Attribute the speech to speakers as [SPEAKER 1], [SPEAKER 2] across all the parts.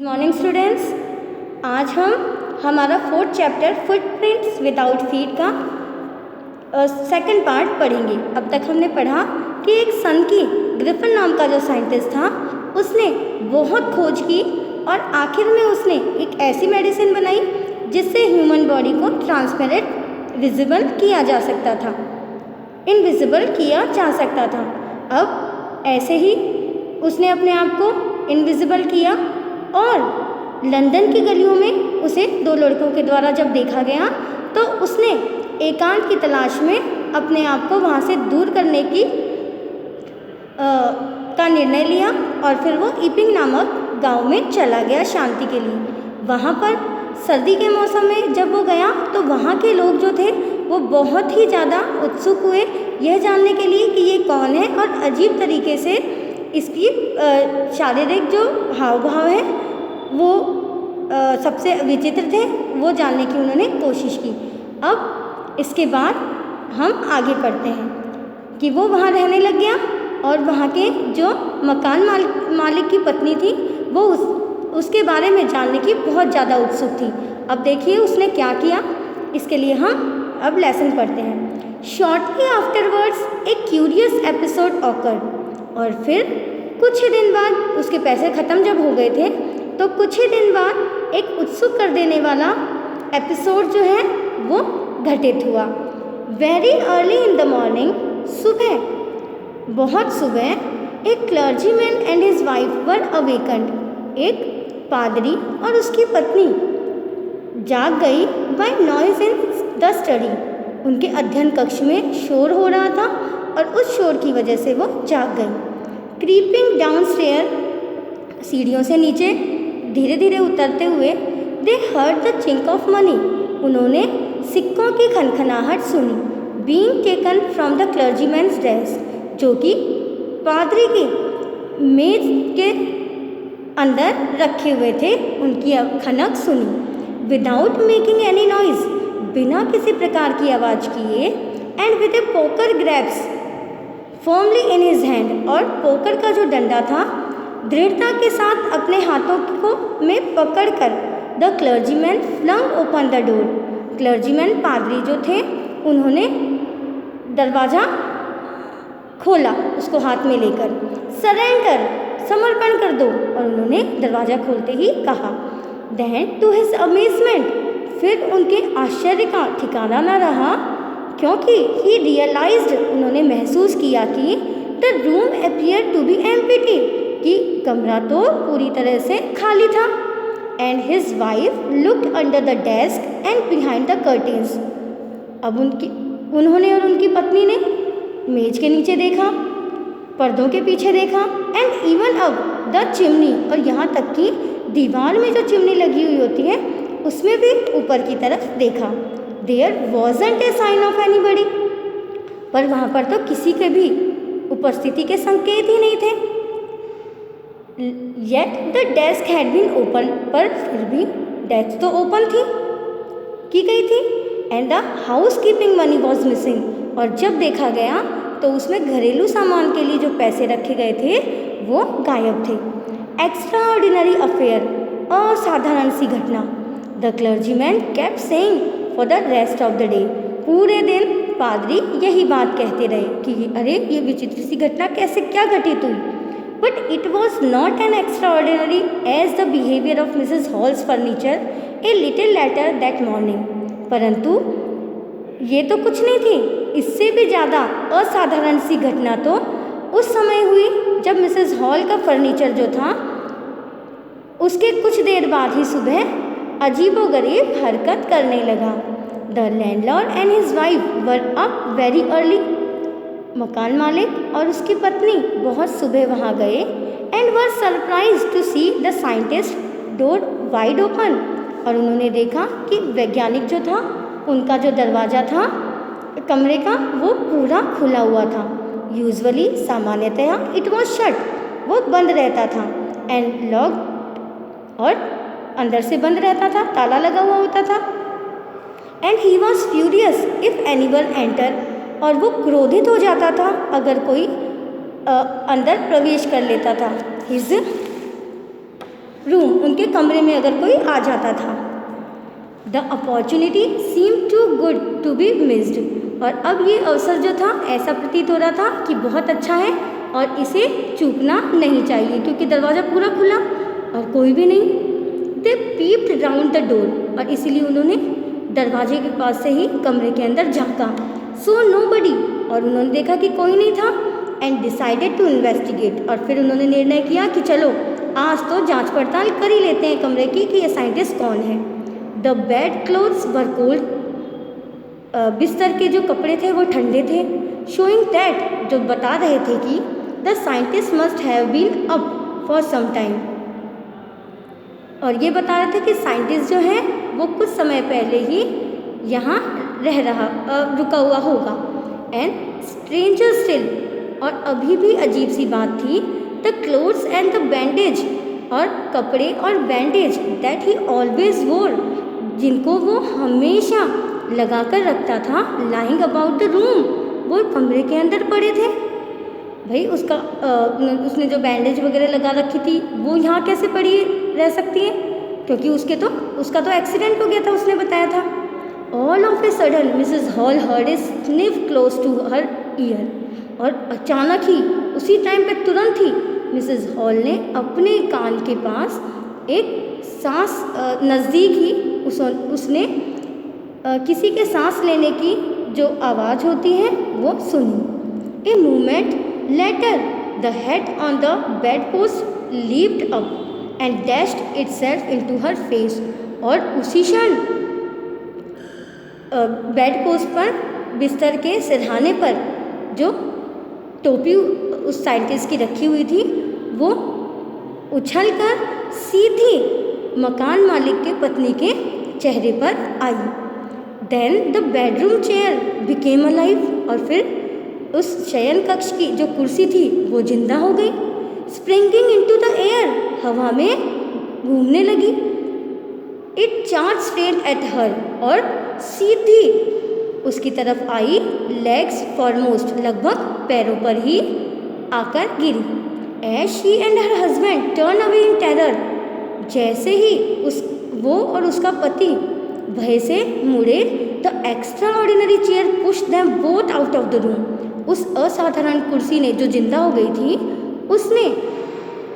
[SPEAKER 1] Good morning students. आज हम हमारा 4th chapter footprints without feet का सेकंड पार्ट पढ़ेंगे। अब तक हमने पढ़ा कि एक सन की ग्रिफिन नाम का जो साइंटिस्ट था उसने बहुत खोज की और आखिर में उसने एक ऐसी मेडिसिन बनाई जिससे ह्यूमन बॉडी को ट्रांसपेरेंट विजिबल किया जा सकता था, इनविजिबल किया जा सकता था। अब ऐसे ही उसने अपने आप को इनविजिबल किया और लंदन की गलियों में उसे 2 लड़कों के द्वारा जब देखा गया तो उसने एकांत की तलाश में अपने आप को वहाँ से दूर करने की का निर्णय लिया और फिर वो ईपिंग नामक गांव में चला गया शांति के लिए। वहाँ पर सर्दी के मौसम में जब वो गया तो वहाँ के लोग जो थे वो बहुत ही ज़्यादा उत्सुक हुए यह जानने के लिए कि ये कौन है और अजीब तरीके से इसकी शारीरिक जो हाव भाव है वो सबसे विचित्र थे, वो जानने की उन्होंने कोशिश की। अब इसके बाद हम आगे पढ़ते हैं कि वो वहाँ रहने लग गया और वहाँ के जो मकान मालिक की पत्नी थी वो उसके बारे में जानने की बहुत ज़्यादा उत्सुक थी। अब देखिए उसने क्या किया, इसके लिए हम अब लेसन पढ़ते हैं। शॉर्टली आफ्टरवर्ड्स ए क्यूरियस एपिसोड ऑकर्ड। और फिर कुछ ही दिन बाद उसके पैसे ख़त्म जब हो गए थे तो कुछ ही दिन बाद एक उत्सुक कर देने वाला एपिसोड जो है वो घटित हुआ। Very early in the morning, सुबह, बहुत सुबह, एक clergyman and his wife were awakened. एक पादरी और उसकी पत्नी जाग गई by noise in the study. उनके अध्ययन कक्ष में शोर हो रहा था और उस शोर की वजह से वो जाग गई। क्रीपिंग डाउन स्टेयर, सीढ़ियों से नीचे धीरे धीरे उतरते हुए, they heard the chink of money, उन्होंने सिक्कों की खनखनाहट सुनी। Being taken from the clergyman's desk, जो कि पादरी की मेज के अंदर रखे हुए थे, उनकी खनक सुनी। विदाउट मेकिंग एनी नॉइज, बिना किसी प्रकार की आवाज़ किए, and with a poker grasps firmly in his hand, और पोकर का जो डंडा था दृढ़ता के साथ अपने हाथों को में पकड़कर, the clergyman flung open the door, clergyman पादरी जो थे उन्होंने दरवाज़ा खोला उसको हाथ में लेकर। सरेंडर, समर्पण कर दो, और उन्होंने दरवाज़ा खोलते ही कहा। देन टू हिज अमेजमेंट, फिर उनके आश्चर्य का ठिकाना न रहा क्योंकि ही रियलाइज्ड, उन्होंने महसूस किया कि the room appear to be empty, कि कमरा तो पूरी तरह से खाली था। And his wife looked under the desk and behind the curtains, अब उन्होंने और उनकी पत्नी ने मेज के नीचे देखा, पर्दों के पीछे देखा, एंड इवन अब द चिमनी, और यहाँ तक कि दीवार में जो चिमनी लगी हुई होती है उसमें भी ऊपर की तरफ देखा। There wasn't a sign of anybody, पर वहाँ पर तो किसी के भी उपस्थिति के संकेत ही नहीं थे। Yet the desk had been open, पर फिर भी डेस्क तो ओपन थी, की गई थी। And the house keeping money was missing, और जब देखा गया तो उसमें घरेलू सामान के लिए जो पैसे रखे गए थे वो गायब थे। एक्स्ट्रा ऑर्डिनरी अफेयर, असाधारण सी घटना। The clergyman kept saying for the rest of the day, पूरे दिन पादरी यही बात कहते रहे कि अरे ये विचित्र सी घटना कैसे क्या घटित हुई। But it was not an extraordinary as the behaviour of Mrs Hall's furniture a little later that morning, परंतु ये तो कुछ नहीं थी, इससे भी ज़्यादा असाधारण सी घटना तो उस समय हुई जब मिसेज हॉल का फर्नीचर जो था उसके कुछ देर बाद ही सुबह अजीबोगरीब हरकत करने लगा। The landlord and his wife were up very early, मकान मालिक और उसकी पत्नी बहुत सुबह वहाँ गए। And were surprise to see the scientist door wide open, और उन्होंने देखा कि वैज्ञानिक जो था उनका जो दरवाज़ा था कमरे का वो पूरा खुला हुआ था। यूजुअली, सामान्यतया, इट वॉज शट, वो बंद रहता था। एंड लॉक, और अंदर से बंद रहता था, ताला लगा हुआ होता था। And he was furious if anyone enter, और वो क्रोधित हो जाता था अगर कोई अंदर प्रवेश कर लेता था। हिज रूम, उनके कमरे में अगर कोई आ जाता था। The opportunity seem too good to be missed, और अब ये अवसर जो था ऐसा प्रतीत हो रहा था कि बहुत अच्छा है और इसे चूकना नहीं चाहिए, क्योंकि दरवाज़ा पूरा खुला और कोई भी नहीं। दे पीप्ड राउंड द डोर, और इसीलिए उन्होंने दरवाजे के पास से ही कमरे के अंदर झांका। सो नोबडी, और उन्होंने देखा कि कोई नहीं था। एंड डिसाइडेड टू इन्वेस्टिगेट, और फिर उन्होंने निर्णय किया कि चलो आज तो जांच पड़ताल कर ही लेते हैं कमरे की कि ये साइंटिस्ट कौन है। The bed clothes were cold, बिस्तर के जो कपड़े थे वो ठंडे थे। शोइंग दैट, जो बता रहे थे कि the scientist must have been up for some time, और ये बता रहे थे कि साइंटिस्ट जो है वो कुछ समय पहले ही यहाँ रुका हुआ होगा। एंड स्ट्रेंजर स्टिल, और अभी भी अजीब सी बात थी, the clothes and the bandage, और कपड़े और बैंडेज दैट ही ऑलवेज वोर, जिनको वो हमेशा लगा कर रखता था, लाइंग अबाउट द रूम, वो कमरे के अंदर पड़े थे। भाई उसने जो बैंडेज वगैरह लगा रखी थी वो यहाँ कैसे पड़ी रह सकती है, क्योंकि उसका तो एक्सीडेंट हो गया था, उसने बताया था। All of a sudden Mrs Hall heard a sniff close to her ear, और अचानक ही उसी टाइम पे तुरंत ही मिसेस हॉल ने अपने कान के पास एक सांस नज़दीक ही उसने किसी के सांस लेने की जो आवाज़ होती है वो सुनी। A moment later the head on the bed post leaped up and dashed itself into her face, और उसी क्षण बेड पोस्ट पर बिस्तर के सिरहाने पर जो टोपी उस साइंटिस्ट की रखी हुई थी वो उछलकर सीधी मकान मालिक के पत्नी के चेहरे पर आई। Then the bedroom chair became alive, और फिर उस शयन कक्ष की जो कुर्सी थी वो जिंदा हो गई। स्प्रिंगिंग इनटू द एयर, हवा में घूमने लगी। It charge straight at her, और सीधी उसकी तरफ आई, लेग्स फॉरमोस्ट, लगभग पैरों पर ही आकर गिरी। As she and her husband turn away in terror, जैसे ही वो और उसका पति भय से मुड़े, the extraordinary chair push them both out of the room, उस असाधारण कुर्सी ने जो जिंदा हो गई थी उसने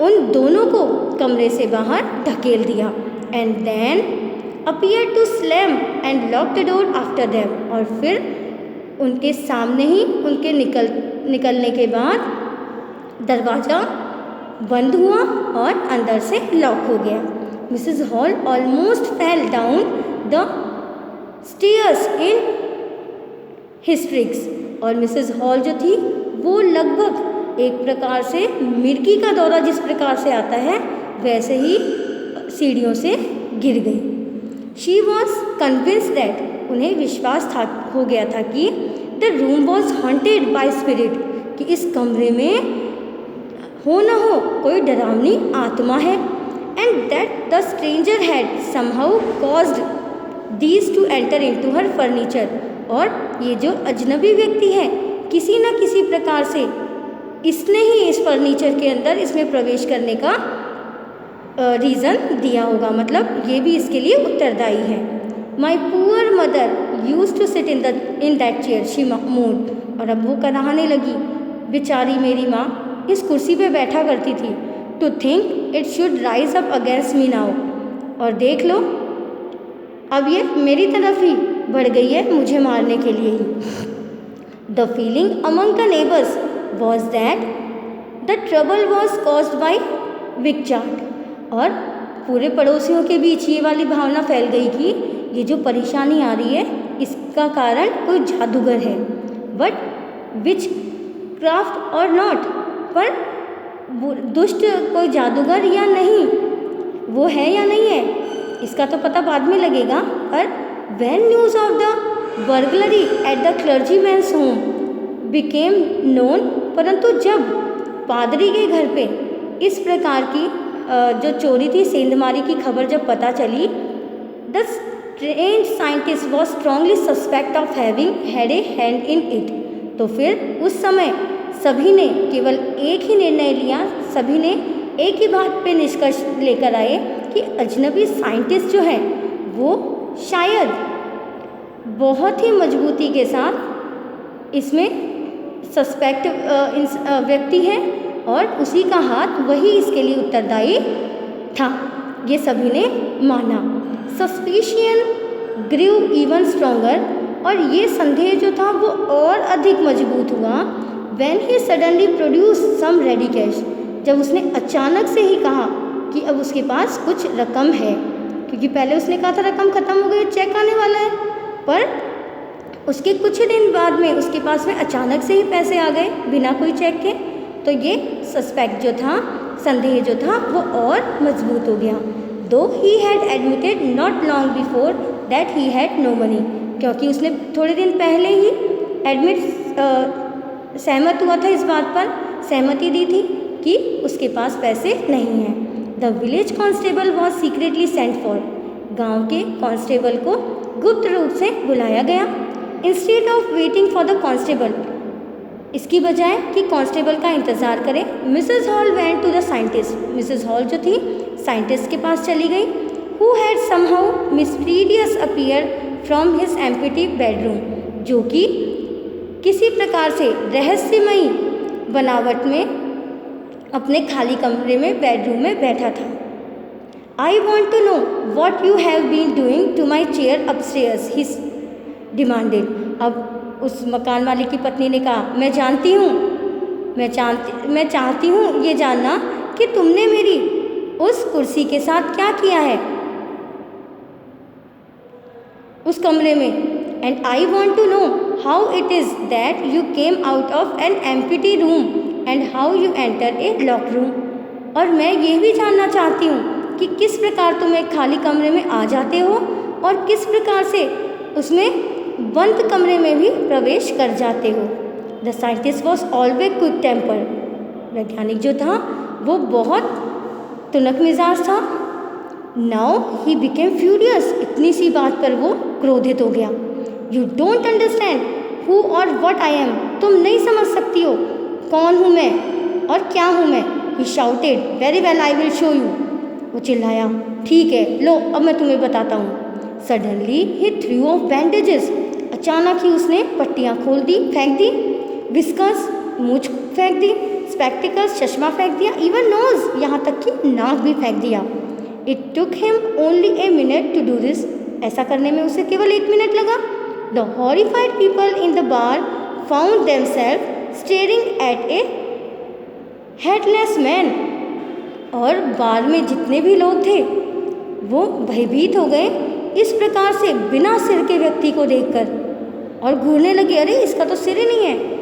[SPEAKER 1] उन दोनों को कमरे से बाहर धकेल दिया। And then appear to slam and lock the door after them, और फिर उनके सामने ही उनके निकलने के बाद दरवाज़ा बंद हुआ और अंदर से लॉक हो गया। Mrs Hall almost fell down the stairs in hysterics, और मिसेस हॉल जो थी वो लगभग एक प्रकार से मिर्गी का दौरा जिस प्रकार से आता है वैसे ही सीढ़ियों से गिर गई। शी वॉज कन्विंस्ड दैट, उन्हें विश्वास हो गया था कि the room was haunted by spirit, कि इस कमरे में हो न हो कोई डरावनी आत्मा है। And that the stranger had somehow caused these two enter into her furniture, और ये जो अजनबी व्यक्ति है किसी न किसी प्रकार से इसने ही इस फर्नीचर के अंदर इसमें प्रवेश करने का रीज़न दिया होगा, मतलब ये भी इसके लिए उत्तरदायी है। My poor mother use to sit in that chair she mood, और अब वो कराहने लगी, बेचारी मेरी माँ इस कुर्सी पे बैठा करती थी। To think it should rise up against me now, और देख लो अब ये मेरी तरफ ही बढ़ गई है मुझे मारने के लिए ही। The feeling among the neighbours was that the trouble was caused by विक चार्ट, और पूरे पड़ोसियों के बीच ये वाली भावना फैल गई कि ये जो परेशानी आ रही है इसका कारण कोई जादूगर है। बट विच क्राफ्ट और नॉट, पर दुष्ट कोई जादूगर या नहीं, वो है या नहीं है इसका तो पता बाद में लगेगा। पर when news of the burglary at the clergyman's home became known, परंतु जब पादरी के घर पे इस प्रकार की जो चोरी थी, सेंधमारी की खबर जब पता चली, the strange scientist was strongly suspect of having had a hand in it. तो फिर उस समय सभी ने केवल एक ही निर्णय लिया, सभी ने एक ही बात पे निष्कर्ष लेकर आए कि अजनबी साइंटिस्ट जो है वो शायद बहुत ही मजबूती के साथ इसमें सस्पेक्ट व्यक्ति है और उसी का हाथ वही इसके लिए उत्तरदायी था। ये सभी ने माना। सस्पिशियन ग्रीव इवन स्ट्रॉन्गर, और ये संदेह जो था वो और अधिक मजबूत हुआ when he suddenly produce some ready cash, जब उसने अचानक से ही कहा कि अब उसके पास कुछ रकम है, क्योंकि पहले उसने कहा था रकम ख़त्म हो गई, चेक आने वाला है, पर उसके कुछ दिन बाद में उसके पास में अचानक से ही पैसे आ गए बिना कोई चेक के। तो ये सस्पेक्ट जो था, संदेह जो था वो और मजबूत हो गया। Though he had admitted not long before that he had no money, क्योंकि उसने थोड़े दिन पहले ही सहमत हुआ था, इस बात पर सहमति दी थी कि उसके पास पैसे नहीं हैं। The village constable was secretly sent for, गांव के कांस्टेबल को गुप्त रूप से बुलाया गया। Instead of waiting for the constable, इसकी बजाय कि कांस्टेबल का इंतज़ार करें, Mrs Hall went to the scientist, Mrs Hall जो थी साइंटिस्ट के पास चली गई। Who had somehow mysterious appear from his empty bedroom, जो कि किसी प्रकार से रहस्यमयी बनावट में अपने खाली कमरे में बेडरूम में बैठा था। I want to know what you have been doing to my chair upstairs, he demanded. अब उस मकान वाले की पत्नी ने कहा, मैं चाहती हूँ ये जानना कि तुमने मेरी उस कुर्सी के साथ क्या किया है उस कमरे में। And I want to know how it is that you came out of an empty room and how you enter a lock room, और मैं ये भी जानना चाहती हूँ कि किस प्रकार तुम एक खाली कमरे में आ जाते हो और किस प्रकार से उसमें बंद कमरे में भी प्रवेश कर जाते हो। The scientist was always quick temper, वैज्ञानिक जो था वो बहुत तुनक मिजाज था। नाउ ही बिकेम फ्यूरियस, इतनी सी बात पर वो क्रोधित हो गया। यू डोंट अंडरस्टैंड हु और वट आई एम, तुम नहीं समझ सकती हो कौन हूँ मैं और क्या हूँ मैं। He shouted, very well I will show you, वो चिल्लाया, ठीक है लो अब मैं तुम्हें बताता हूँ। Suddenly he through of bandages, अचानक ही उसने पट्टियाँ खोल दी, फेंक दी। विस्कर्स, मूछ फेंक दी। स्पेक्टिकल्स, चश्मा फेंक दिया। इवन नोज, यहाँ तक कि नाक भी फेंक दिया। It took him only a minute to do this, ऐसा करने में उसे केवल 1 मिनट लगा। The horrified people in the bar found themselves staring at a headless man, और बार में जितने भी लोग थे वो भयभीत हो गए इस प्रकार से बिना सिर के व्यक्ति को देखकर, और घूरने लगे, अरे इसका तो सिर ही नहीं है।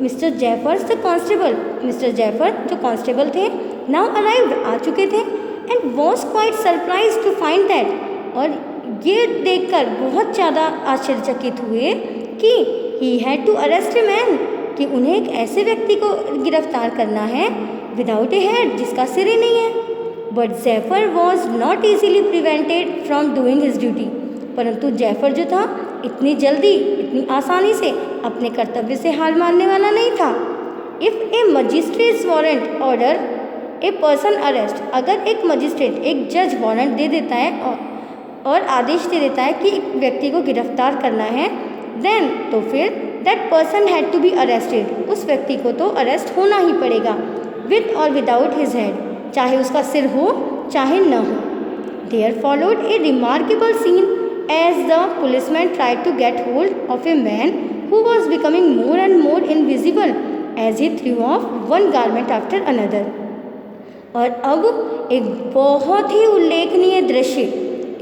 [SPEAKER 1] Mr Jaffers the constable, Mr Jaffer जो कांस्टेबल थे नाउ अराइव्ड, आ चुके थे। And was quite surprise to find that, और ये देखकर बहुत ज़्यादा आश्चर्यचकित हुए कि he had to arrest a man, कि उन्हें एक ऐसे व्यक्ति को गिरफ्तार करना है विदाउट ए हेड, जिसका सिर ही नहीं है। But Jaffer was not easily prevented from doing his duty, परंतु जेफर जो था इतनी जल्दी इतनी आसानी से अपने कर्तव्य से हार मानने वाला नहीं था। If A magistrates warrant order a person arrest, अगर एक मजिस्ट्रेट एक जज वारंट दे देता है और आदेश दे देता है कि एक व्यक्ति को गिरफ्तार करना है, देन तो फिर that person had to be arrested, उस व्यक्ति को तो अरेस्ट होना ही पड़ेगा, विद और विदाउट हिज हेड, चाहे उसका सिर हो चाहे न हो। There followed a remarkable scene as the policeman tried to get hold of a man who was becoming more and more invisible as he threw off one garment after another। और अब एक बहुत ही उल्लेखनीय दृश्य,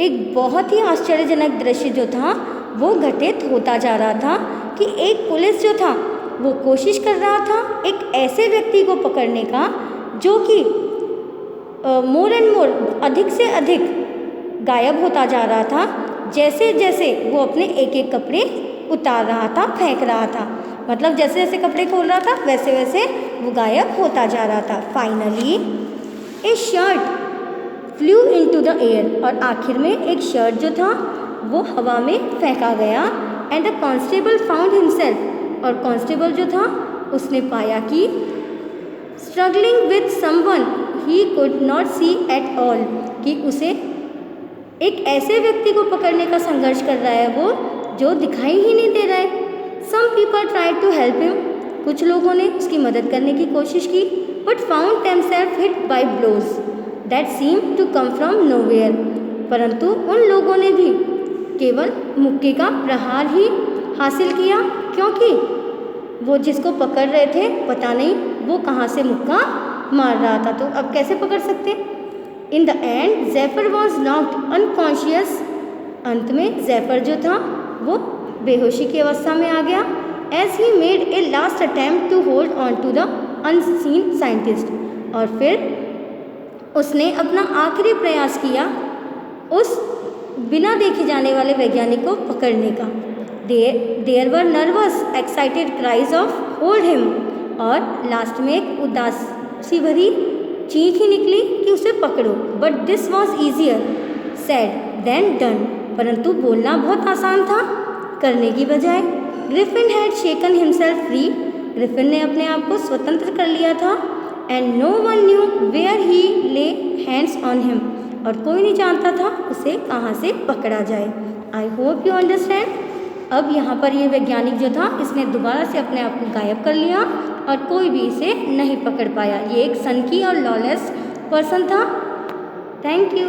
[SPEAKER 1] एक बहुत ही आश्चर्यजनक दृश्य जो था वो घटित होता जा रहा था कि एक पुलिस जो था वो कोशिश कर रहा था एक ऐसे व्यक्ति को पकड़ने का जो कि मोर एंड मोर, अधिक से अधिक गायब होता जा रहा था, जैसे जैसे वो अपने एक एक कपड़े उतार रहा था, फेंक रहा था, मतलब जैसे जैसे कपड़े खोल रहा था वैसे वैसे वो गायब होता जा रहा था। Finally A shirt flu into the air, और आखिर में एक शर्ट जो था वो हवा में फेंका गया। And the constable found himself, और कांस्टेबल जो था उसने पाया कि struggling with someone he could not see at all, कि उसे एक ऐसे व्यक्ति को पकड़ने का संघर्ष कर रहा है वो जो दिखाई ही नहीं दे रहा है। Some people try to help him, कुछ लोगों ने उसकी मदद करने की कोशिश की, but found themselves hit by blows that seem to come from nowhere, परंतु उन लोगों ने भी केवल मुक्के का प्रहार ही हासिल किया, क्योंकि वो जिसको पकड़ रहे थे पता नहीं वो कहाँ से मुक्का मार रहा था, तो अब कैसे पकड़ सकते। In the end Jaffer was knocked unconscious, अंत में ज़ेफर जो था वो बेहोशी की अवस्था में आ गया। As he made a last attempt to hold on to the unseen scientist, और फिर उसने अपना आखिरी प्रयास किया उस बिना देखे जाने वाले वैज्ञानिक को पकड़ने का। There were nervous excited cries of hold him, और लास्ट में एक उदासी भरी चीख ही निकली कि उसे पकड़ो। But this was easier said than done, परंतु बोलना बहुत आसान था करने की बजाय। Griffin had shaken himself free, Griffin ने अपने आप को स्वतंत्र कर लिया था। And no one knew where he lay hands on him, और कोई नहीं जानता था उसे कहाँ से पकड़ा जाए। I hope you understand. अब यहाँ पर ये वैज्ञानिक जो था इसने दोबारा से अपने आप को गायब कर लिया और कोई भी इसे नहीं पकड़ पाया। ये एक सनकी और लॉलेस पर्सन था। Thank you.